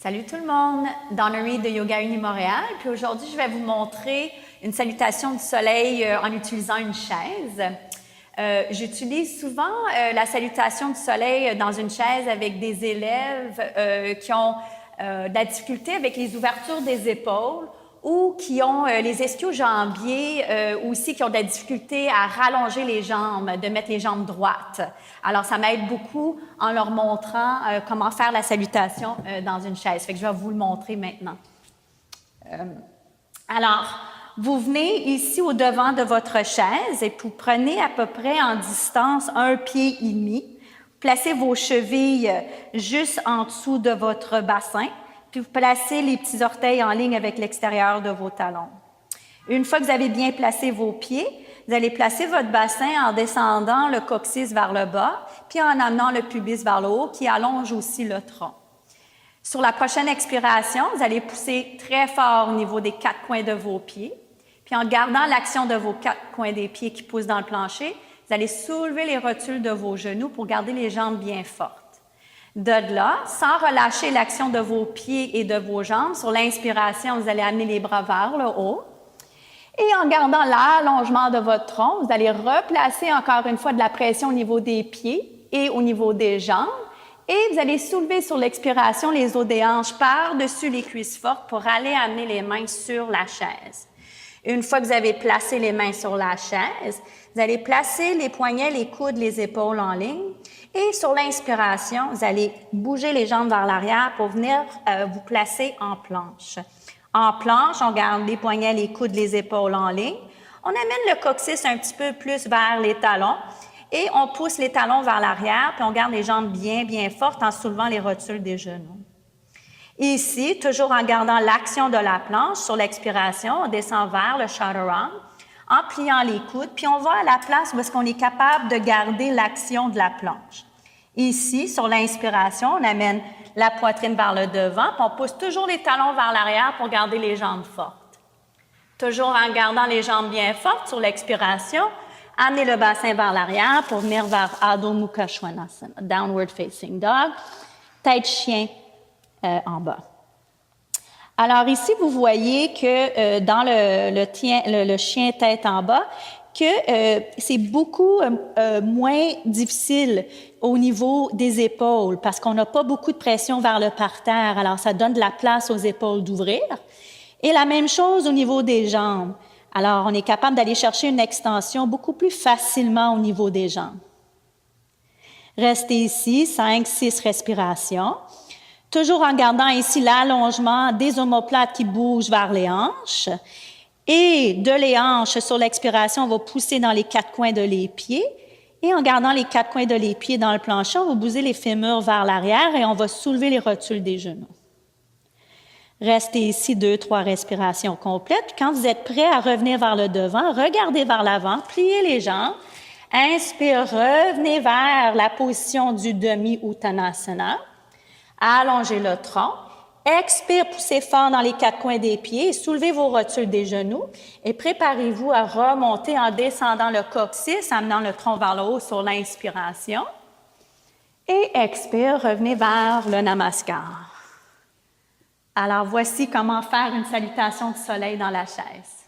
Salut tout le monde, Donna Reed de Yoga Uni Montréal. Puis aujourd'hui, je vais vous montrer une salutation du soleil en utilisant une chaise. J'utilise souvent la salutation du soleil dans une chaise avec des élèves qui ont de la difficulté avec les ouvertures des épaules ou qui ont les ischio-jambiers aussi qui ont de la difficulté à rallonger les jambes, de mettre les jambes droites. Alors, ça m'aide beaucoup en leur montrant comment faire la salutation dans une chaise. Fait que je vais vous le montrer maintenant. Alors, vous venez ici au devant de votre chaise et vous prenez à peu près en distance 1,5 pied. Placez vos chevilles juste en dessous de votre bassin. Puis vous placez les petits orteils en ligne avec l'extérieur de vos talons. Une fois que vous avez bien placé vos pieds, vous allez placer votre bassin en descendant le coccyx vers le bas, puis en amenant le pubis vers le haut, qui allonge aussi le tronc. Sur la prochaine expiration, vous allez pousser très fort au niveau des 4 coins de vos pieds, puis en gardant l'action de vos 4 coins des pieds qui poussent dans le plancher, vous allez soulever les rotules de vos genoux pour garder les jambes bien fortes. De là, sans relâcher l'action de vos pieds et de vos jambes, sur l'inspiration, vous allez amener les bras vers le haut. Et en gardant l'allongement de votre tronc, vous allez replacer encore une fois de la pression au niveau des pieds et au niveau des jambes. Et vous allez soulever sur l'expiration les os des hanches par-dessus les cuisses fortes pour aller amener les mains sur la chaise. Une fois que vous avez placé les mains sur la chaise, vous allez placer les poignets, les coudes, les épaules en ligne. Et sur l'inspiration, vous allez bouger les jambes vers l'arrière pour venir vous placer en planche. En planche, on garde les poignets, les coudes, les épaules en ligne. On amène le coccyx un petit peu plus vers les talons et on pousse les talons vers l'arrière, puis on garde les jambes bien, bien fortes en soulevant les rotules des genoux. Ici, toujours en gardant l'action de la planche, sur l'expiration, on descend vers le chaturanga en pliant les coudes, puis on va à la place où est-ce qu'on est capable de garder l'action de la planche. Ici, sur l'inspiration, on amène la poitrine vers le devant, puis on pousse toujours les talons vers l'arrière pour garder les jambes fortes. Toujours en gardant les jambes bien fortes sur l'expiration, amenez le bassin vers l'arrière pour venir vers Adho Mukha Svanasana, Downward Facing Dog, tête chien en bas. Alors ici, vous voyez que dans le chien tête en bas, que c'est beaucoup moins difficile au niveau des épaules parce qu'on n'a pas beaucoup de pression vers le parterre. Alors, ça donne de la place aux épaules d'ouvrir. Et la même chose au niveau des jambes. Alors, on est capable d'aller chercher une extension beaucoup plus facilement au niveau des jambes. Restez ici, 5-6 respirations. Toujours en gardant ici l'allongement des omoplates qui bougent vers les hanches. Et de les hanches, sur l'expiration, on va pousser dans les 4 coins de les pieds. Et en gardant les 4 coins de les pieds dans le plancher, on va bouger les fémurs vers l'arrière et on va soulever les rotules des genoux. Restez ici 2-3 respirations complètes. Quand vous êtes prêt à revenir vers le devant, regardez vers l'avant, pliez les jambes. Inspire, revenez vers la position du demi-uttanasana. Allongez le tronc. Expire, poussez fort dans les 4 coins des pieds, soulevez vos rotules des genoux et préparez-vous à remonter en descendant le coccyx, amenant le tronc vers le haut sur l'inspiration. Et expire, revenez vers le namaskar. Alors voici comment faire une salutation du soleil dans la chaise.